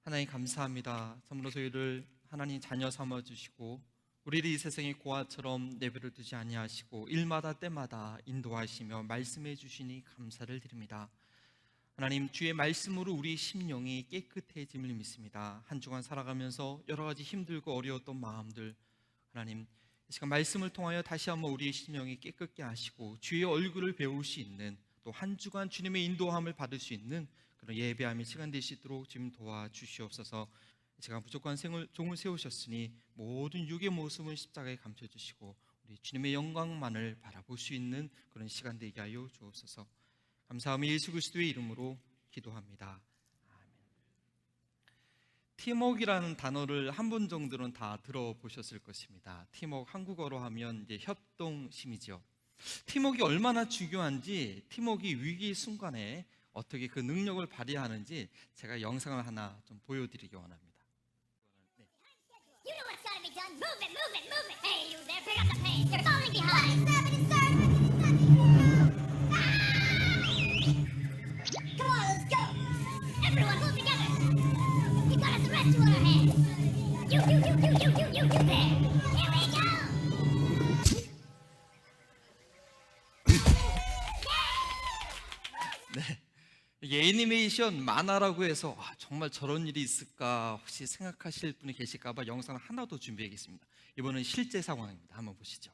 하나님 감사합니다. 참으로 저희를 하나님 자녀 삼아주시고 우리를 이 세상의 고아처럼 내버려 두지 아니하시고 일마다 때마다 인도하시며 말씀해 주시니 감사를 드립니다. 하나님, 주의 말씀으로 우리 심령이 깨끗해짐을 믿습니다. 한 주간 살아가면서 여러 가지 힘들고 어려웠던 마음들, 하나님 이 시간 말씀을 통하여 다시 한번 우리의 심령이 깨끗게 하시고 주의 얼굴을 배울 수 있는, 또 한 주간 주님의 인도함을 받을 수 있는 그런 예배함의 시간 되시도록 주님 도와주시옵소서. 제가 무조건 종을 세우셨으니 모든 육의 모습은 십자가에 감춰주시고 우리 주님의 영광만을 바라볼 수 있는 그런 시간 되게 하여 주옵소서. 감사하며 예수 그리스도의 이름으로 기도합니다. 아멘. 팀워크라는 단어를 한 번 정도는 다 들어보셨을 것입니다. 팀워크, 한국어로 하면 이제 협동심이죠. 팀워크가 얼마나 중요한지, 팀워크가 위기 순간에 어떻게 그 능력을 발휘하는지 제가 영상을 하나 좀 보여드리기 원합니다. You know what's gotta be done. Move it, move it, move it. Hey, you there, pick up the pace. You're falling behind. Come on, let's go. Everyone, move together. We got a threat to our hands. You there. Here we go. 네, 이게 애니메이션 만화라고 해서 정말 저런 일이 있을까 혹시 생각하실 분이 계실까봐 영상을 하나 더 준비하겠습니다. 이번은 실제 상황입니다. 한번 보시죠.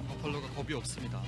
버팔로가 겁이 없습니다.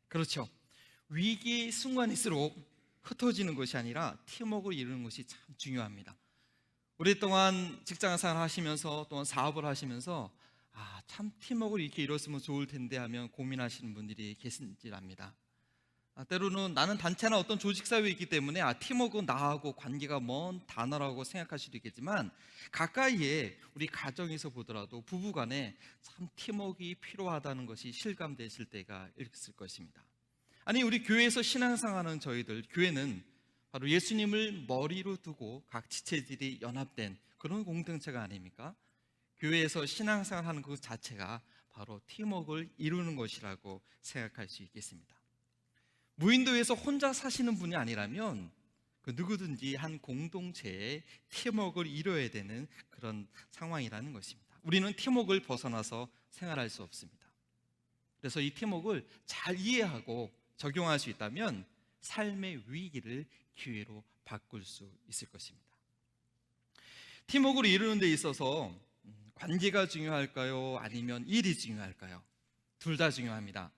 그렇죠. 위기 순간일수록 흩어지는 것이 아니라 팀워크를 이루는 것이 참 중요합니다. 오랫동안 직장생활 하시면서 또한 사업을 하시면서 참 팀워크를 이렇게 이뤘으면 좋을 텐데 하면 고민하시는 분들이 계신지랍니다. 때로는 나는 단체나 어떤 조직사회에 있기 때문에 팀워크는 나하고 관계가 먼 단어라고 생각할 수도 있겠지만, 가까이에 우리 가정에서 보더라도 부부간에 참 팀워크가 필요하다는 것이 실감되실 때가 있을 것입니다. 아니, 우리 교회에서 신앙생활하는 저희들, 교회는 바로 예수님을 머리로 두고 각 지체들이 연합된 그런 공동체가 아닙니까? 교회에서 신앙생활하는 것 자체가 바로 팀워크를 이루는 것이라고 생각할 수 있겠습니다. 무인도에서 혼자 사시는 분이 아니라면 그 누구든지 한 공동체에 팀워크를 이뤄야 되는 그런 상황이라는 것입니다. 우리는 팀워크를 벗어나서 생활할 수 없습니다. 그래서 이 팀워크를 잘 이해하고 적용할 수 있다면 삶의 위기를 기회로 바꿀 수 있을 것입니다. 팀워크를 이루는 데 있어서 관계가 중요할까요? 아니면 일이 중요할까요? 둘 다 중요합니다.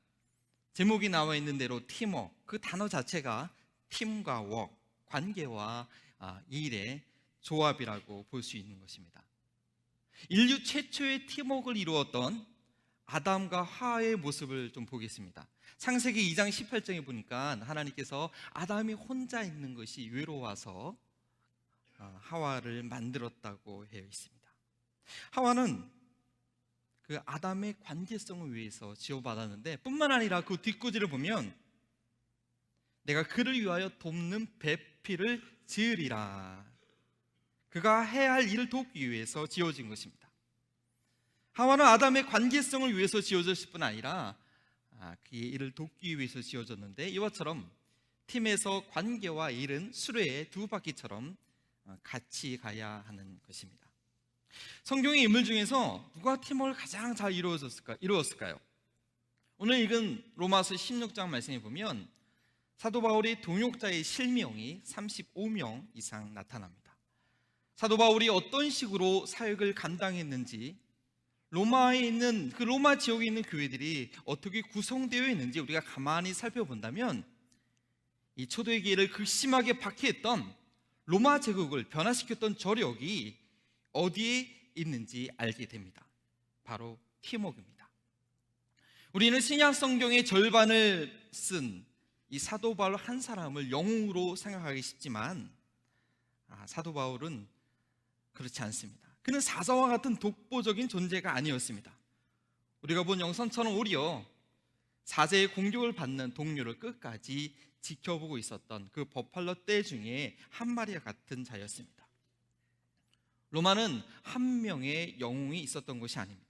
제목이 나와 있는 대로 팀워크, 그 단어 자체가 팀과 워크, 관계와 일의 조합이라고 볼 수 있는 것입니다. 인류 최초의 팀워크를 이루었던 아담과 하와의 모습을 좀 보겠습니다. 창세기 2장 18장에 보니까 하나님께서 아담이 혼자 있는 것이 외로워서 하와를 만들었다고 되어 있습니다. 하와는 그 아담의 관계성을 위해서 지어받았는데, 뿐만 아니라 그 뒷구지를 보면 내가 그를 위하여 돕는 배필을 지으리라. 그가 해야 할 일을 돕기 위해서 지어진 것입니다. 하와는 아담의 관계성을 위해서 지어졌을 뿐 아니라 그의 일을 돕기 위해서 지어졌는데, 이와처럼 팀에서 관계와 일은 수레의 두 바퀴처럼 같이 가야 하는 것입니다. 성경의 인물 중에서 누가 팀워크를 가장 잘 이루었을까요? 오늘 읽은 로마서 16장 말씀에 보면 사도 바울의 동역자의 실명이 35명 이상 나타납니다. 사도 바울이 어떤 식으로 사역을 감당했는지, 로마에 있는 그 로마 지역에 있는 교회들이 어떻게 구성되어 있는지 우리가 가만히 살펴본다면 이 초대교회를 극심하게 박해했던 로마 제국을 변화시켰던 저력이 어디에 있는지 알게 됩니다. 바로 팀워크입니다. 우리는 신약 성경의 절반을 쓴 이 사도 바울 한 사람을 영웅으로 생각하기 쉽지만 사도 바울은 그렇지 않습니다. 그는 사자와 같은 독보적인 존재가 아니었습니다. 우리가 본 영상처럼 오히려 사자의 공격을 받는 동료를 끝까지 지켜보고 있었던 그 버팔로 떼 중에 한 마리와 같은 자였습니다. 로마는 한 명의 영웅이 있었던 것이 아닙니다.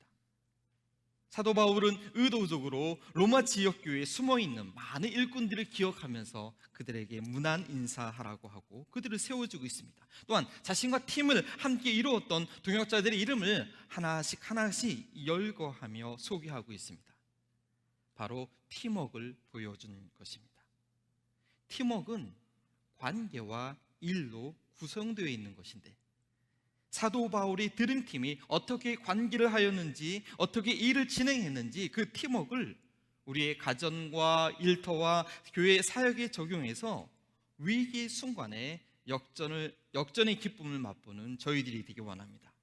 사도 바울은 의도적으로 로마 지역교회에 숨어있는 많은 일꾼들을 기억하면서 그들에게 문안 인사하라고 하고 그들을 세워주고 있습니다. 또한 자신과 팀을 함께 이루었던 동역자들의 이름을 하나씩 열거하며 소개하고 있습니다. 바로 팀워크를 보여준 것입니다. 팀워크는 관계와 일로 구성되어 있는 것인데 사도 바울이 드림팀이 어떻게 관계를 하였는지, 어떻게 일을 진행했는지 그 팀워크를 우리의 가정과 일터와 교회 사역에 적용해서 위기 순간에 역전의 기쁨을 맛보는 저희들이 되기 원합니다.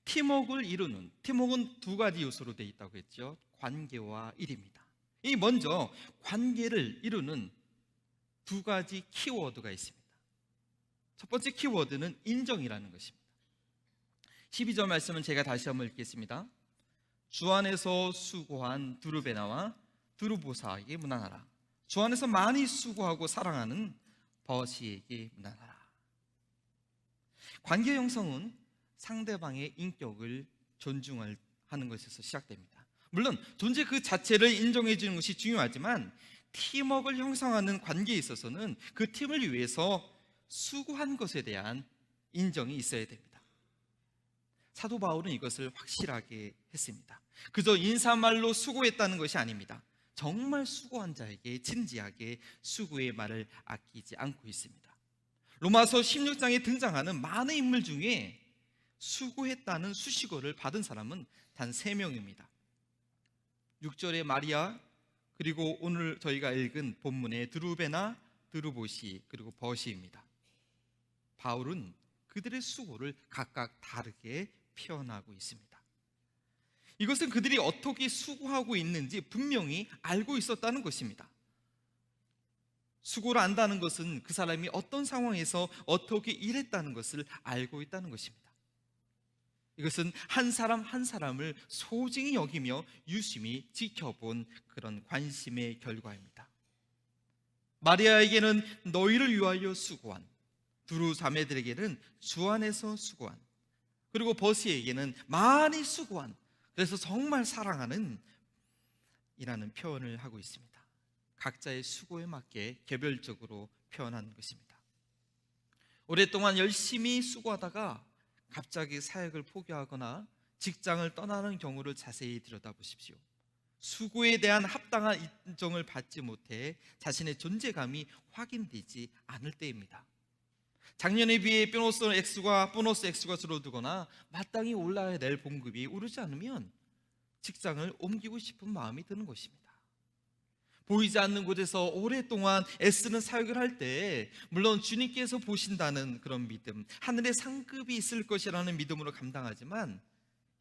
팀워크는 두 가지 요소로 되어 있다고 했죠. 관계와 일입니다. 이 먼저 관계를 이루는 두 가지 키워드가 있습니다. 첫 번째 키워드는 인정이라는 것입니다. 12절 말씀은 제가 다시 한번 읽겠습니다. 주 안에서 수고한 두르베나와 두르보사에게 문안하라. 주 안에서 많이 수고하고 사랑하는 버시에게 문안하라. 관계 형성은 상대방의 인격을 존중하는 것에서 시작됩니다. 물론 존재 그 자체를 인정해 주는 것이 중요하지만 팀워크를 형성하는 관계에 있어서는 그 팀을 위해서 수고한 것에 대한 인정이 있어야 됩니다. 사도 바울은 이것을 확실하게 했습니다. 그저 인사말로 수고했다는 것이 아닙니다. 정말 수고한 자에게 진지하게 수고의 말을 아끼지 않고 있습니다. 로마서 16장에 등장하는 많은 인물 중에 수고했다는 수식어를 받은 사람은 단 3명입니다. 6절의 마리아, 그리고 오늘 저희가 읽은 본문의 드루베나, 드루보시, 그리고 버시입니다. 바울은 그들의 수고를 각각 다르게 표현하고 있습니다. 이것은 그들이 어떻게 수고하고 있는지 분명히 알고 있었다는 것입니다. 수고를 안다는 것은 그 사람이 어떤 상황에서 어떻게 일했다는 것을 알고 있다는 것입니다. 이것은 한 사람 한 사람을 소중히 여기며 유심히 지켜본 그런 관심의 결과입니다. 마리아에게는 너희를 위하여 수고한, 두루 자매들에게는 주 안에서 수고한, 그리고 버시에게는 많이 수고한, 그래서 정말 사랑하는 이라는 표현을 하고 있습니다. 각자의 수고에 맞게 개별적으로 표현한 것입니다. 오랫동안 열심히 수고하다가 갑자기 사역을 포기하거나 직장을 떠나는 경우를 자세히 들여다보십시오. 수고에 대한 합당한 인정을 받지 못해 자신의 존재감이 확인되지 않을 때입니다. 작년에 비해 보너스 X가 줄어들거나 마땅히 올라야 될 봉급이 오르지 않으면 직장을 옮기고 싶은 마음이 드는 것입니다. 보이지 않는 곳에서 오랫동안 애쓰는 사역을 할 때 물론 주님께서 보신다는 그런 믿음, 하늘의 상급이 있을 것이라는 믿음으로 감당하지만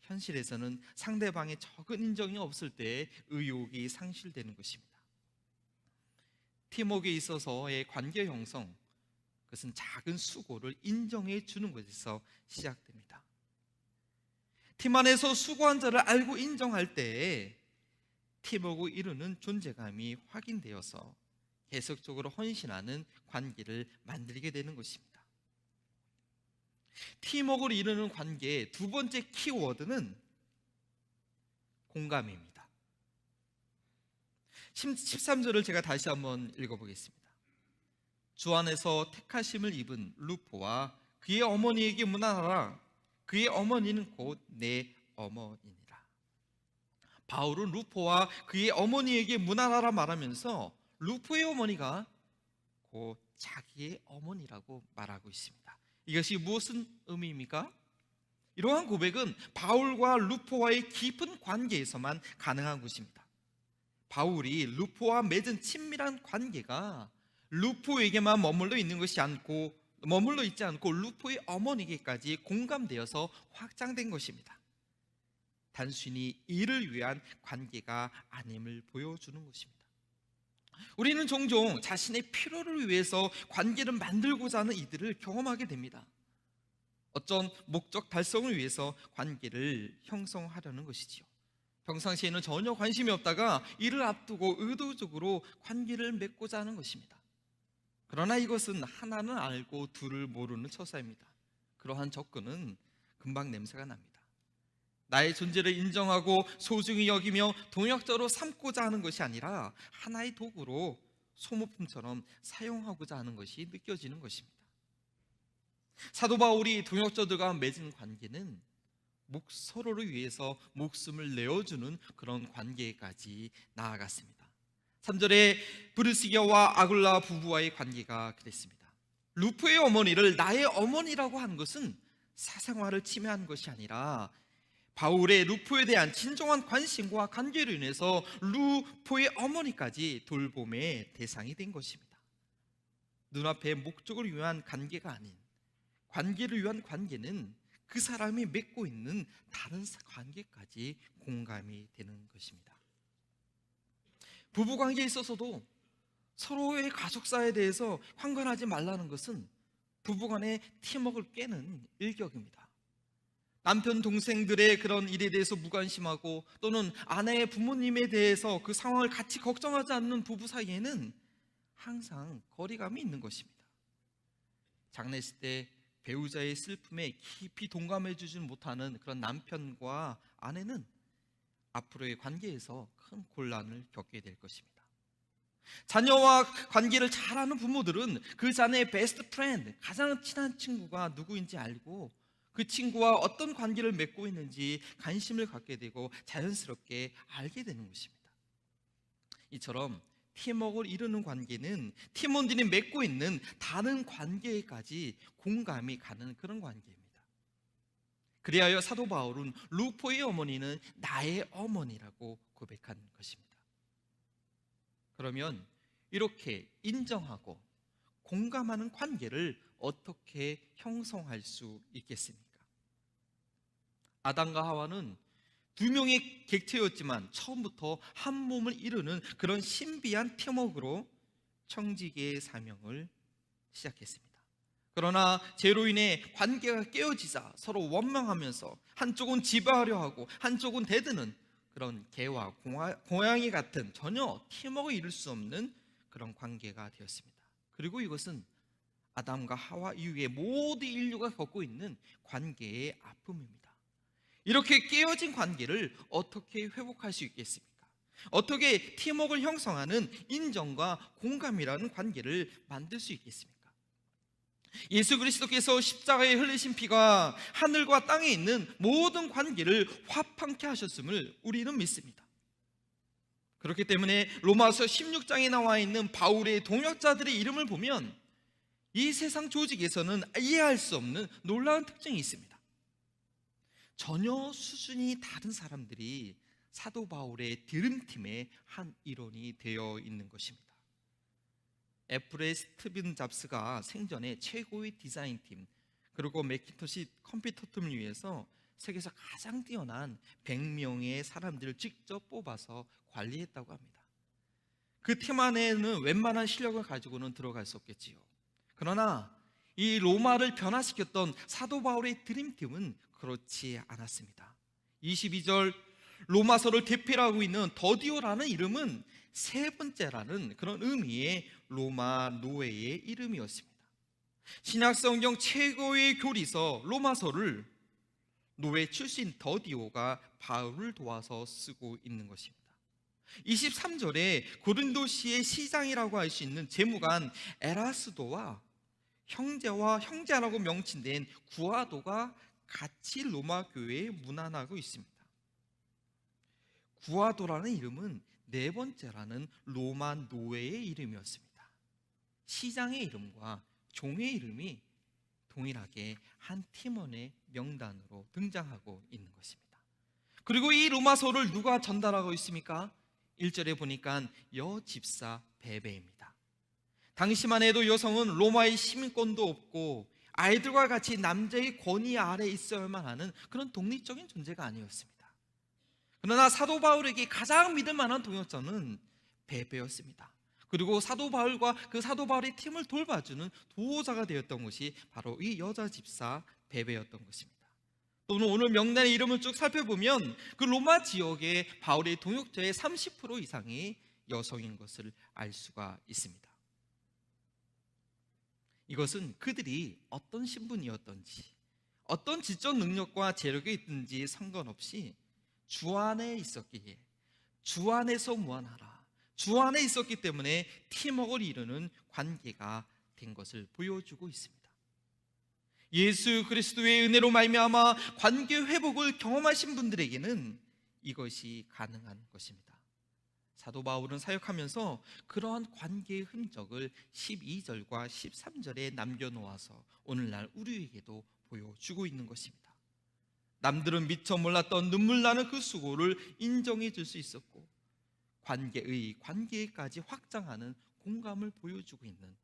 현실에서는 상대방의 적은 인정이 없을 때 의욕이 상실되는 것입니다. 팀워크에 있어서의 관계 형성, 그것은 작은 수고를 인정해 주는 것에서 시작됩니다. 팀 안에서 수고한 자를 알고 인정할 때 팀워크 이루는 존재감이 확인되어서 계속적으로 헌신하는 관계를 만들게 되는 것입니다. 팀워크를 이루는 관계의 두 번째 키워드는 공감입니다. 13절을 제가 다시 한번 읽어보겠습니다. 주 안에서 택하심을 입은 루포와 그의 어머니에게 문안하라. 그의 어머니는 곧 내 어머니니라. 바울은 루포와 그의 어머니에게 문안하라 말하면서 루포의 어머니가 곧 자기의 어머니라고 말하고 있습니다. 이것이 무슨 의미입니까? 이러한 고백은 바울과 루포와의 깊은 관계에서만 가능한 것입니다. 바울이 루포와 맺은 친밀한 관계가 루포에게만 머물러 있지 않고 루포의 어머니에게까지 공감되어서 확장된 것입니다. 단순히 이를 위한 관계가 아님을 보여주는 것입니다. 우리는 종종 자신의 필요를 위해서 관계를 만들고자 하는 이들을 경험하게 됩니다. 어떤 목적 달성을 위해서 관계를 형성하려는 것이지요. 평상시에는 전혀 관심이 없다가 이를 앞두고 의도적으로 관계를 맺고자 하는 것입니다. 그러나 이것은 하나는 알고 둘을 모르는 처사입니다. 그러한 접근은 금방 냄새가 납니다. 나의 존재를 인정하고 소중히 여기며 동역자로 삼고자 하는 것이 아니라 하나의 도구로 소모품처럼 사용하고자 하는 것이 느껴지는 것입니다. 사도 바울이 동역자들과 맺은 관계는 서로를 위해서 목숨을 내어주는 그런 관계까지 나아갔습니다. 3절에 브르시게와 아굴라 부부와의 관계가 그랬습니다. 루포의 어머니를 나의 어머니라고 하는 것은 사생활을 침해한 것이 아니라 바울의 루포에 대한 진정한 관심과 관계로 인해서 루포의 어머니까지 돌봄의 대상이 된 것입니다. 눈앞의 목적을 위한 관계가 아닌 관계를 위한 관계는 그 사람이 맺고 있는 다른 관계까지 공감이 되는 것입니다. 부부관계에 있어서도 서로의 가족사에 대해서 황관하지 말라는 것은 부부간의 팀워크를 깨는 일격입니다. 남편 동생들의 그런 일에 대해서 무관심하고 또는 아내의 부모님에 대해서 그 상황을 같이 걱정하지 않는 부부 사이에는 항상 거리감이 있는 것입니다. 장례식 때 배우자의 슬픔에 깊이 동감해 주지 못하는 그런 남편과 아내는 앞으로의 관계에서 큰 곤란을 겪게 될 것입니다. 자녀와 관계를 잘하는 부모들은 그 자녀의 베스트 프렌드, 가장 친한 친구가 누구인지 알고 그 친구와 어떤 관계를 맺고 있는지 관심을 갖게 되고 자연스럽게 알게 되는 것입니다. 이처럼 팀워크를 이루는 관계는 팀원들이 맺고 있는 다른 관계까지 공감이 가는 그런 관계입니다. 그리하여 사도 바울은 루포의 어머니는 나의 어머니라고 고백한 것입니다. 그러면 이렇게 인정하고 공감하는 관계를 어떻게 형성할 수 있겠습니까? 아담과 하와는 두 명의 객체였지만 처음부터 한 몸을 이루는 그런 신비한 팀워크로 청지기의 사명을 시작했습니다. 그러나 죄로 인해 관계가 깨어지자 서로 원망하면서 한쪽은 지배하려 하고 한쪽은 대드는 그런 개와 고양이 같은 전혀 팀워크를 이룰 수 없는 그런 관계가 되었습니다. 그리고 이것은 아담과 하와 이후에 모든 인류가 겪고 있는 관계의 아픔입니다. 이렇게 깨어진 관계를 어떻게 회복할 수 있겠습니까? 어떻게 팀워크를 형성하는 인정과 공감이라는 관계를 만들 수 있겠습니까? 예수 그리스도께서 십자가에 흘리신 피가 하늘과 땅에 있는 모든 관계를 화평케 하셨음을 우리는 믿습니다. 그렇기 때문에 로마서 16장에 나와 있는 바울의 동역자들의 이름을 보면 이 세상 조직에서는 이해할 수 없는 놀라운 특징이 있습니다. 전혀 수준이 다른 사람들이 사도 바울의 드림팀의 한 일원이 되어 있는 것입니다. 애플의 스티븐 잡스가 생전에 최고의 디자인팀 그리고 맥킨토시 컴퓨터팀을 위해서 세계에서 가장 뛰어난 100명의 사람들을 직접 뽑아서 관리했다고 합니다. 그 팀 안에는 웬만한 실력을 가지고는 들어갈 수 없겠지요. 그러나 이 로마를 변화시켰던 사도 바울의 드림팀은 그렇지 않았습니다. 22절 로마서를 대표하고 있는 더디오라는 이름은 세 번째라는 그런 의미의 로마 노예의 이름이었습니다. 신약성경 최고의 교리서 로마서를 노예 출신 더디오가 바울을 도와서 쓰고 있는 것입니다. 23절에 고린도시의 시장이라고 할 수 있는 재무관 에라스도와 형제라고 명칭된 구아도가 같이 로마 교회에 문안하고 있습니다. 구아도라는 이름은 네 번째라는 로마 노예의 이름이었습니다. 시장의 이름과 종의 이름이 동일하게 한 팀원의 명단으로 등장하고 있는 것입니다. 그리고 이 로마서를 누가 전달하고 있습니까? 1절에 보니까 여집사 베베입니다. 당시만 해도 여성은 로마의 시민권도 없고 아이들과 같이 남자의 권위 아래 있어야만 하는 그런 독립적인 존재가 아니었습니다. 그러나 사도 바울에게 가장 믿을 만한 동역자는 베베였습니다. 그리고 사도 바울과 그 사도 바울의 팀을 돌봐주는 도우자가 되었던 것이 바로 이 여자 집사 베베였던 것입니다. 또는 오늘 명단의 이름을 쭉 살펴보면 그 로마 지역의 바울의 동역자의 30% 이상이 여성인 것을 알 수가 있습니다. 이것은 그들이 어떤 신분이었던지, 어떤 지적 능력과 재력이 있든지 상관없이 주 안에 있었기에 주 안에서 무한하라, 주 안에 있었기 때문에 팀워크를 이루는 관계가 된 것을 보여주고 있습니다. 예수 그리스도의 은혜로 말미암아 관계 회복을 경험하신 분들에게는 이것이 가능한 것입니다. 사도 바울은 사역하면서 그러한 관계의 흔적을 12절과 13절에 남겨놓아서 오늘날 우리에게도 보여주고 있는 것입니다. 남들은 미처 몰랐던 눈물 나는 그 수고를 인정해 줄 수 있었고 관계까지 확장하는 공감을 보여주고 있는,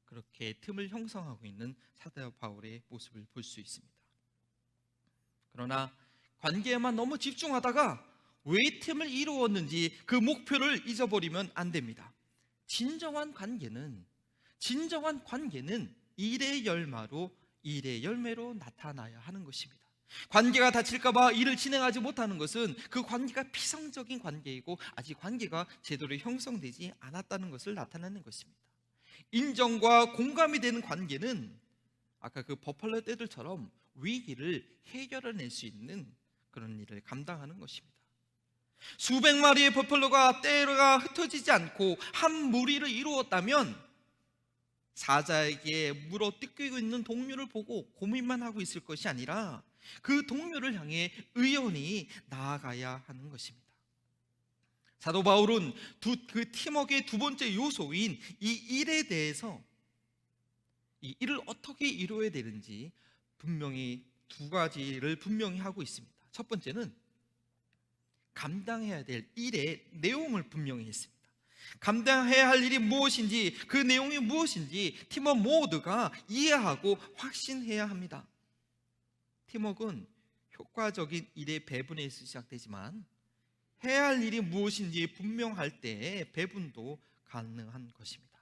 그렇게 틈을 형성하고 있는 사도 바울의 모습을 볼 수 있습니다. 그러나 관계에만 너무 집중하다가 왜 틈을 이루었는지 그 목표를 잊어버리면 안 됩니다. 진정한 관계는 일의 열매로 나타나야 하는 것입니다. 관계가 다칠까봐 일을 진행하지 못하는 것은 그 관계가 피상적인 관계이고 아직 관계가 제대로 형성되지 않았다는 것을 나타내는 것입니다. 인정과 공감이 되는 관계는 아까 그 버팔로 떼들처럼 위기를 해결해낼 수 있는 그런 일을 감당하는 것입니다. 수백 마리의 버팔로가 떼가 흩어지지 않고 한 무리를 이루었다면 사자에게 물어 뜯기고 있는 동료를 보고 고민만 하고 있을 것이 아니라 그 동료를 향해 의연히 나아가야 하는 것입니다. 사도 바울은 그 팀워크의 두 번째 요소인 이 일에 대해서, 이 일을 어떻게 이루어야 되는지 분명히 두 가지를 분명히 하고 있습니다. 첫 번째는 감당해야 될 일의 내용을 분명히 했습니다. 감당해야 할 일이 무엇인지, 그 내용이 무엇인지 팀원 모두가 이해하고 확신해야 합니다. 팀워크는 효과적인 일의 배분에서 시작되지만 해야 할 일이 무엇인지 분명할 때 배분도 가능한 것입니다.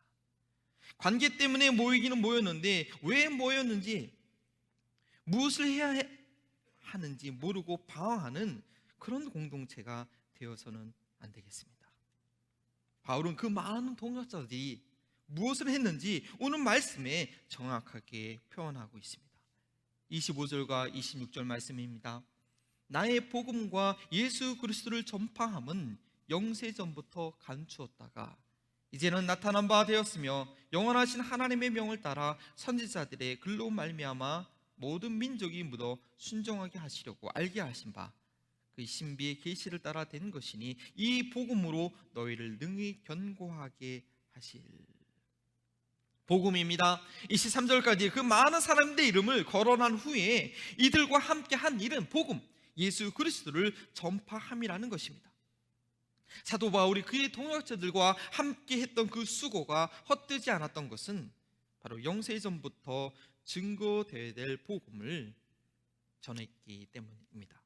관계 때문에 모이기는 모였는데 왜 모였는지, 무엇을 해야 하는지 모르고 방황하는 그런 공동체가 되어서는 안 되겠습니다. 바울은 그 많은 동역자들이 무엇을 했는지 오늘 말씀에 정확하게 표현하고 있습니다. 25절과 26절 말씀입니다. 나의 복음과 예수 그리스도를 전파함은 영세전부터 감추었다가 이제는 나타난 바 되었으며 영원하신 하나님의 명을 따라 선지자들의 글로 말미암아 모든 민족이 묻어 순종하게 하시려고 알게 하신 바 그 신비의 계시를 따라 된 것이니 이 복음으로 너희를 능히 견고하게 하실. 복음입니다. 23절까지 그 많은 사람들의 이름을 거론한 후에 이들과 함께 한 일은 복음, 예수 그리스도를 전파함이라는 것입니다. 사도 바울이 그의 동역자들과 함께 했던 그 수고가 헛되지 않았던 것은 바로 영세전부터 증거되어야 될 복음을 전했기 때문입니다.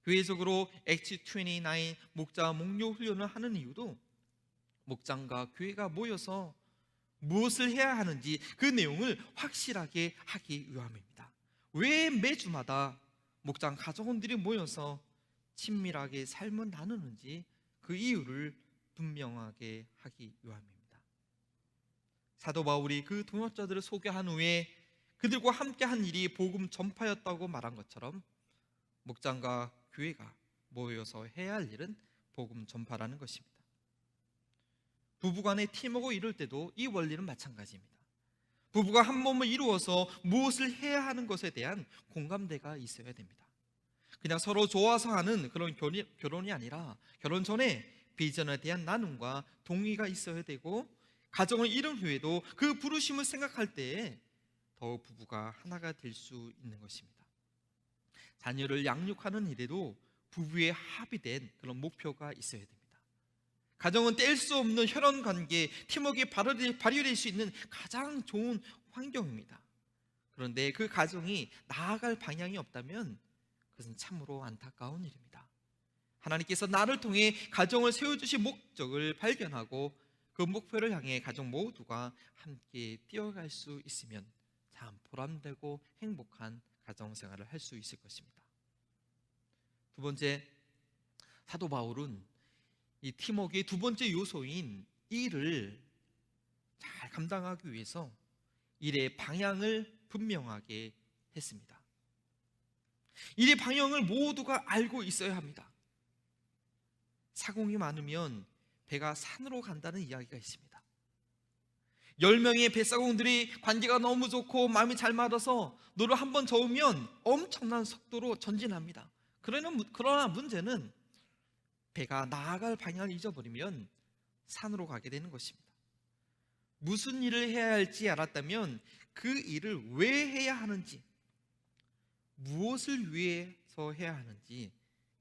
교회적으로 액트 29 목자 목료 훈련을 하는 이유도 목장과 교회가 모여서 무엇을 해야 하는지 그 내용을 확실하게 하기 위함입니다. 왜 매주마다 목장 가족원들이 모여서 친밀하게 삶을 나누는지 그 이유를 분명하게 하기 위함입니다. 사도 바울이 그 동역자들을 소개한 후에 그들과 함께 한 일이 복음 전파였다고 말한 것처럼 목장과 교회가 모여서 해야 할 일은 복음 전파라는 것입니다. 부부간의 팀워크 이룰 때도 이 원리는 마찬가지입니다. 부부가 한 몸을 이루어서 무엇을 해야 하는 것에 대한 공감대가 있어야 됩니다. 그냥 서로 좋아서 하는 그런 결혼이 아니라 결혼 전에 비전에 대한 나눔과 동의가 있어야 되고, 가정을 이룬 후에도 그 부르심을 생각할 때에 더 부부가 하나가 될 수 있는 것입니다. 자녀를 양육하는 일에도 부부의 합의된 그런 목표가 있어야 됩니다. 가정은 뗄 수 없는 혈연 관계, 팀워크에 발휘될 수 있는 가장 좋은 환경입니다. 그런데 그 가정이 나아갈 방향이 없다면 그것은 참으로 안타까운 일입니다. 하나님께서 나를 통해 가정을 세워주신 목적을 발견하고 그 목표를 향해 가정 모두가 함께 뛰어갈 수 있으면 참 보람되고 행복한 가정생활을 할 수 있을 것입니다. 두 번째, 사도 바울은 이 팀워크의 두 번째 요소인 일을 잘 감당하기 위해서 일의 방향을 분명하게 했습니다. 일의 방향을 모두가 알고 있어야 합니다. 사공이 많으면 배가 산으로 간다는 이야기가 있습니다. 10명의 뱃사공들이 관계가 너무 좋고 마음이 잘 맞아서 노를 한번 저으면 엄청난 속도로 전진합니다. 그러나 문제는 배가 나아갈 방향을 잊어버리면 산으로 가게 되는 것입니다. 무슨 일을 해야 할지 알았다면 그 일을 왜 해야 하는지, 무엇을 위해서 해야 하는지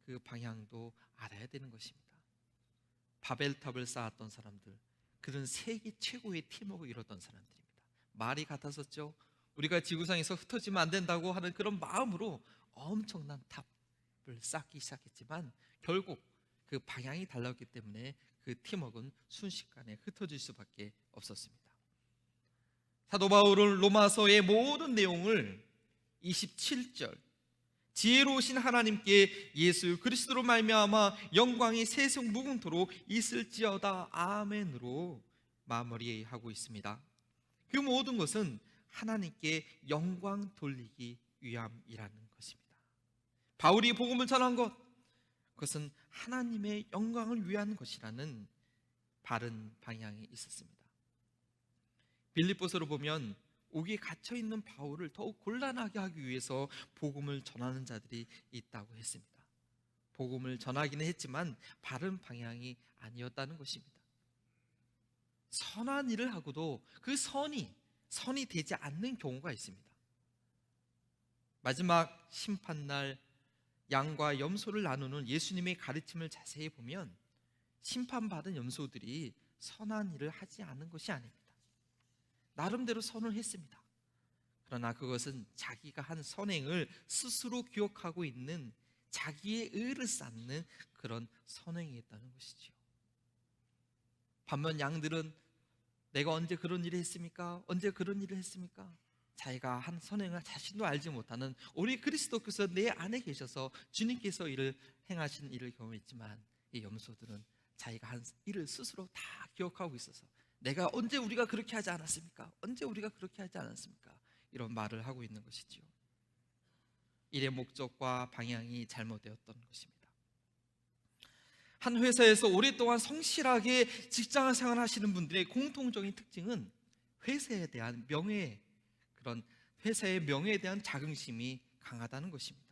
그 방향도 알아야 되는 것입니다. 바벨탑을 쌓았던 사람들, 그들은 세계 최고의 팀워크를 이뤘던 사람들입니다. 말이 같았었죠. 우리가 지구상에서 흩어지면 안 된다고 하는 그런 마음으로 엄청난 탑을 쌓기 시작했지만 결국 그 방향이 달랐기 때문에 그 팀워크는 순식간에 흩어질 수밖에 없었습니다. 사도 바울은 로마서의 모든 내용을 27절 지혜로우신 하나님께 예수 그리스도로 말미암아 영광이 세속 무궁토록 있을지어다 아멘으로 마무리하고 있습니다. 그 모든 것은 하나님께 영광 돌리기 위함이라는 것입니다. 바울이 복음을 전한 것, 그것은 하나님의 영광을 위한 것이라는 바른 방향이 있었습니다. 빌립보서로 보면 옥에 갇혀있는 바울을 더욱 곤란하게 하기 위해서 복음을 전하는 자들이 있다고 했습니다. 복음을 전하기는 했지만 바른 방향이 아니었다는 것입니다. 선한 일을 하고도 그 선이 되지 않는 경우가 있습니다. 마지막 심판날 양과 염소를 나누는 예수님의 가르침을 자세히 보면 심판받은 염소들이 선한 일을 하지 않은 것이 아닙니다. 나름대로 선을 했습니다. 그러나 그것은 자기가 한 선행을 스스로 기억하고 있는 자기의 의를 쌓는 그런 선행이었다는 것이지요. 반면 양들은 내가 언제 그런 일을 했습니까? 언제 그런 일을 했습니까? 자기가 한 선행을 자신도 알지 못하는, 우리 그리스도께서 내 안에 계셔서 주님께서 일을 행하신 일을 경험했지만 이 염소들은 자기가 한 일을 스스로 다 기억하고 있어서 내가 언제 우리가 그렇게 하지 않았습니까? 언제 우리가 그렇게 하지 않았습니까? 이런 말을 하고 있는 것이지요. 일의 목적과 방향이 잘못되었던 것입니다. 한 회사에서 오랫동안 성실하게 직장 생활하시는 분들의 공통적인 특징은 회사에 대한 명예, 그런 회사의 명예에 대한 자긍심이 강하다는 것입니다.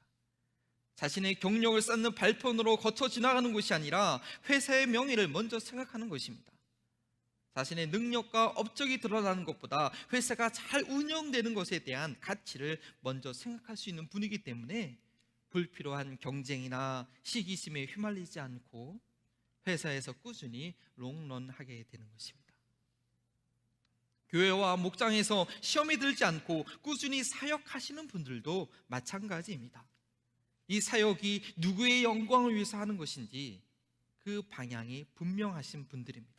자신의 경력을 쌓는 발편으로 거쳐 지나가는 것이 아니라 회사의 명예를 먼저 생각하는 것입니다. 자신의 능력과 업적이 드러나는 것보다 회사가 잘 운영되는 것에 대한 가치를 먼저 생각할 수 있는 분이기 때문에 불필요한 경쟁이나 시기심에 휘말리지 않고 회사에서 꾸준히 롱런하게 되는 것입니다. 교회와 목장에서 시험에 들지 않고 꾸준히 사역하시는 분들도 마찬가지입니다. 이 사역이 누구의 영광을 위해서 하는 것인지 그 방향이 분명하신 분들입니다.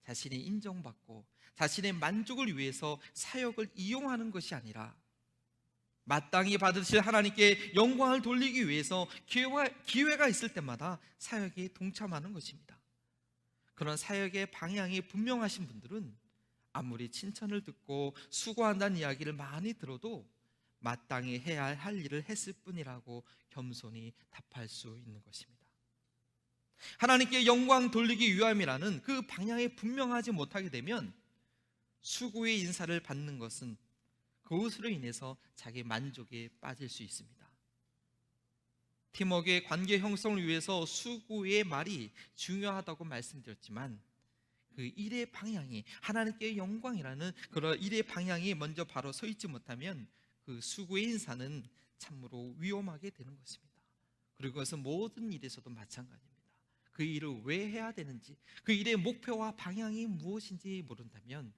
자신이 인정받고 자신의 만족을 위해서 사역을 이용하는 것이 아니라 마땅히 받으실 하나님께 영광을 돌리기 위해서 기회가 있을 때마다 사역에 동참하는 것입니다. 그런 사역의 방향이 분명하신 분들은 아무리 칭찬을 듣고 수고한다는 이야기를 많이 들어도 마땅히 해야 할 일을 했을 뿐이라고 겸손히 답할 수 있는 것입니다. 하나님께 영광 돌리기 위함이라는 그 방향에 분명하지 못하게 되면 수고의 인사를 받는 것은 그것으로 인해서 자기 만족에 빠질 수 있습니다. 팀워크의 관계 형성을 위해서 수고의 말이 중요하다고 말씀드렸지만 그 일의 방향이 하나님께 영광이라는 그런 일의 방향이 먼저 바로 서 있지 못하면 그 수고의 인사는 참으로 위험하게 되는 것입니다. 그리고 그것은 모든 일에서도 마찬가지입니다. 그 일을 왜 해야 되는지, 그 일의 목표와 방향이 무엇인지 모른다면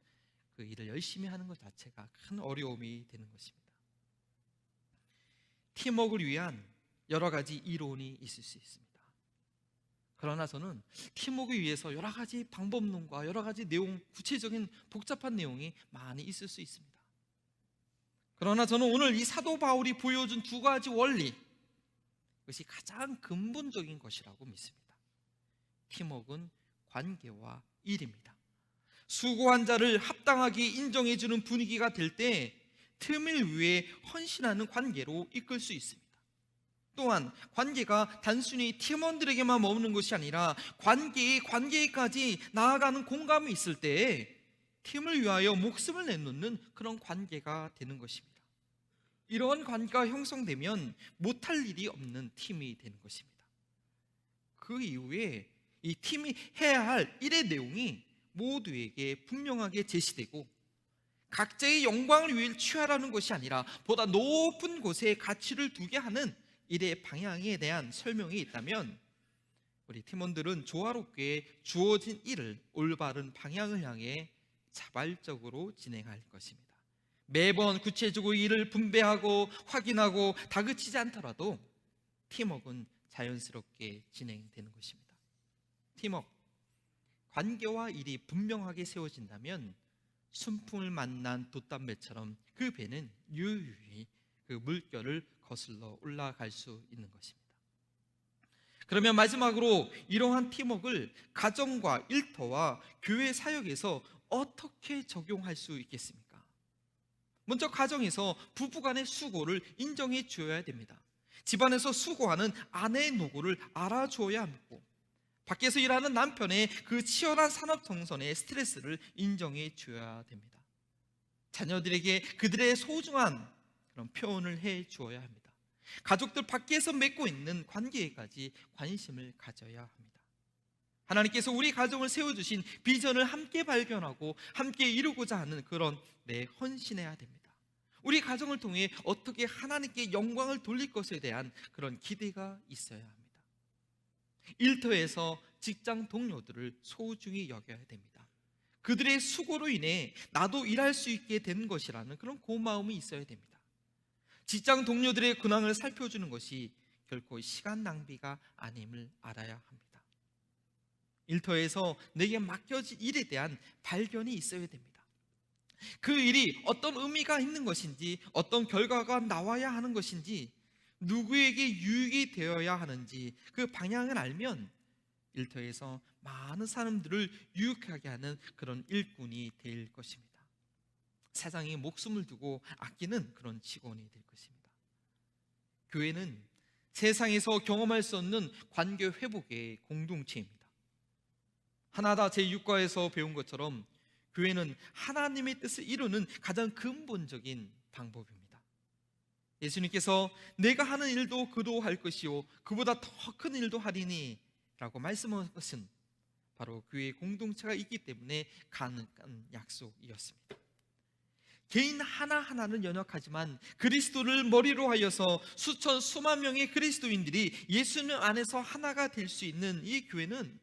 그 일을 열심히 하는 것 자체가 큰 어려움이 되는 것입니다. 팀워크를 위한 여러 가지 이론이 있을 수 있습니다. 그러나 저는 팀워크를 위해서 여러 가지 방법론과 여러 가지 내용, 구체적인 복잡한 내용이 많이 있을 수 있습니다. 그러나 저는 오늘 이 사도 바울이 보여준 두 가지 원리, 그것이 가장 근본적인 것이라고 믿습니다. 팀워크는 관계와 일입니다. 수고한 자를 합당하게 인정해주는 분위기가 될 때 틈을 위해 헌신하는 관계로 이끌 수 있습니다. 또한 관계가 단순히 팀원들에게만 머무는 것이 아니라 관계까지 나아가는 공감이 있을 때 팀을 위하여 목숨을 내놓는 그런 관계가 되는 것입니다. 이러한 관계가 형성되면 못할 일이 없는 팀이 되는 것입니다. 그 이후에 이 팀이 해야 할 일의 내용이 모두에게 분명하게 제시되고 각자의 영광을 위해 취하라는 것이 아니라 보다 높은 곳에 가치를 두게 하는 일의 방향에 대한 설명이 있다면 우리 팀원들은 조화롭게 주어진 일을 올바른 방향을 향해 자발적으로 진행할 것입니다. 매번 구체적으로 일을 분배하고 확인하고 다그치지 않더라도 팀워크는 자연스럽게 진행되는 것입니다. 팀워크, 관계와 일이 분명하게 세워진다면 순풍을 만난 돛담배처럼 그 배는 유유히 그 물결을 거슬러 올라갈 수 있는 것입니다. 그러면 마지막으로 이러한 팀워크를 가정과 일터와 교회 사역에서 어떻게 적용할 수 있겠습니까? 먼저 가정에서 부부간의 수고를 인정해 주어야 됩니다. 집안에서 수고하는 아내의 노고를 알아주어야 하고 밖에서 일하는 남편의 그 치열한 산업 정선의 스트레스를 인정해 주어야 됩니다. 자녀들에게 그들의 소중한 그런 표현을 해 주어야 합니다. 가족들 밖에서 맺고 있는 관계에까지 관심을 가져야 합니다. 하나님께서 우리 가정을 세워주신 비전을 함께 발견하고 함께 이루고자 하는 그런 헌신해야 됩니다. 우리 가정을 통해 어떻게 하나님께 영광을 돌릴 것에 대한 그런 기대가 있어야 합니다. 일터에서 직장 동료들을 소중히 여겨야 됩니다. 그들의 수고로 인해 나도 일할 수 있게 된 것이라는 그런 고마움이 있어야 됩니다. 직장 동료들의 근황을 살펴주는 것이 결코 시간 낭비가 아님을 알아야 합니다. 일터에서 내게 맡겨진 일에 대한 발견이 있어야 됩니다. 그 일이 어떤 의미가 있는 것인지, 어떤 결과가 나와야 하는 것인지, 누구에게 유익이 되어야 하는지 그 방향을 알면 일터에서 많은 사람들을 유익하게 하는 그런 일꾼이 될 것입니다. 세상에 목숨을 두고 아끼는 그런 직원이 될 것입니다. 교회는 세상에서 경험할 수 없는 관계 회복의 공동체입니다. 하나다 제6과에서 배운 것처럼 교회는 하나님의 뜻을 이루는 가장 근본적인 방법입니다. 예수님께서 내가 하는 일도 그도 할 것이요 그보다 더 큰 일도 하리니 라고 말씀한 것은 바로 교회의 공동체가 있기 때문에 가능한 약속이었습니다. 개인 하나하나는 연약하지만 그리스도를 머리로 하여서 수천 수만 명의 그리스도인들이 예수님 안에서 하나가 될 수 있는 이 교회는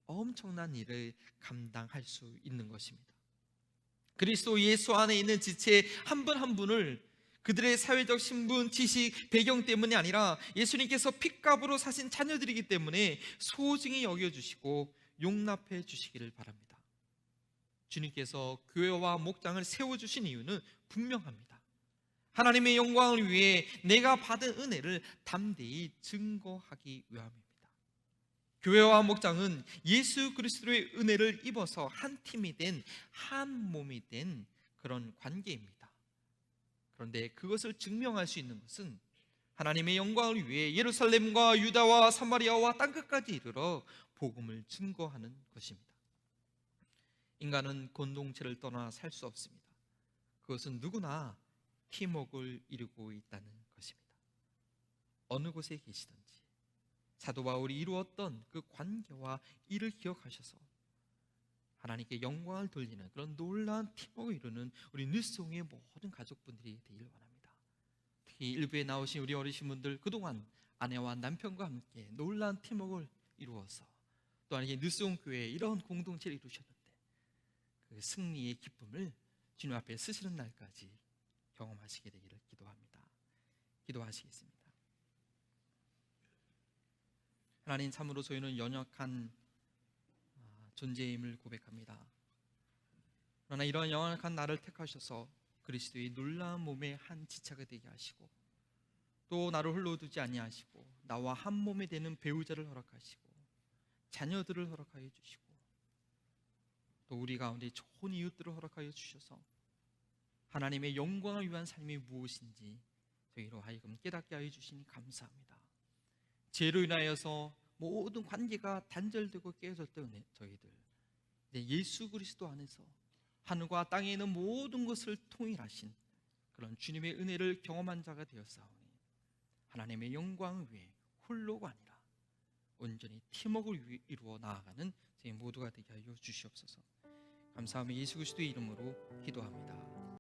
엄청난 일을 감당할 수 있는 것입니다. 그리스도 예수 안에 있는 지체 한 분 한 분을 그들의 사회적 신분, 지식, 배경 때문이 아니라 예수님께서 핏값으로 사신 자녀들이기 때문에 소중히 여겨주시고 용납해 주시기를 바랍니다. 주님께서 교회와 목장을 세워주신 이유는 분명합니다. 하나님의 영광을 위해 내가 받은 은혜를 담대히 증거하기 위함입니다. 교회와 목장은 예수 그리스도의 은혜를 입어서 한 팀이 된, 한 몸이 된 그런 관계입니다. 그런데 그것을 증명할 수 있는 것은 하나님의 영광을 위해 예루살렘과 유다와 사마리아와 땅끝까지 이르러 복음을 증거하는 것입니다. 인간은 공동체를 떠나 살 수 없습니다. 그것은 누구나 팀워크를 이루고 있다는 것입니다. 어느 곳에 계시든지 사도 바울이 이루었던 그 관계와 일을 기억하셔서 하나님께 영광을 돌리는 그런 놀라운 팀워크를 이루는 우리 뉴스홍의 모든 가족분들이 되길 원합니다. 특히 일부에 나오신 우리 어르신 분들, 그동안 아내와 남편과 함께 놀라운 팀워크를 이루어서 또한 뉴스홍 교회에 이런 공동체를 이루셨는데 그 승리의 기쁨을 주님 앞에 쓰시는 날까지 경험하시게 되기를 기도합니다. 기도하시겠습니다. 하나님, 참으로 저희는 연약한 존재임을 고백합니다. 그러나 이러한 연약한 나를 택하셔서 그리스도의 놀라운 몸의 한 지체가 되게 하시고 또 나를 홀로 두지 아니하시고 나와 한 몸이 되는 배우자를 허락하시고 자녀들을 허락하여 주시고 또 우리 가운데 좋은 이웃들을 허락하여 주셔서 하나님의 영광을 위한 삶이 무엇인지 저희로 하여금 깨닫게 하여 주시니 감사합니다. 죄로 인하여서 모든 관계가 단절되고 깨어졌던 저희들, 예수 그리스도 안에서 하늘과 땅에 있는 모든 것을 통일하신 그런 주님의 은혜를 경험한 자가 되었사오니 하나님의 영광을 위해 홀로가 아니라 온전히 팀워크를 이루어 나아가는 저희 모두가 되게 하여 주시옵소서. 감사하며 예수 그리스도의 이름으로 기도합니다.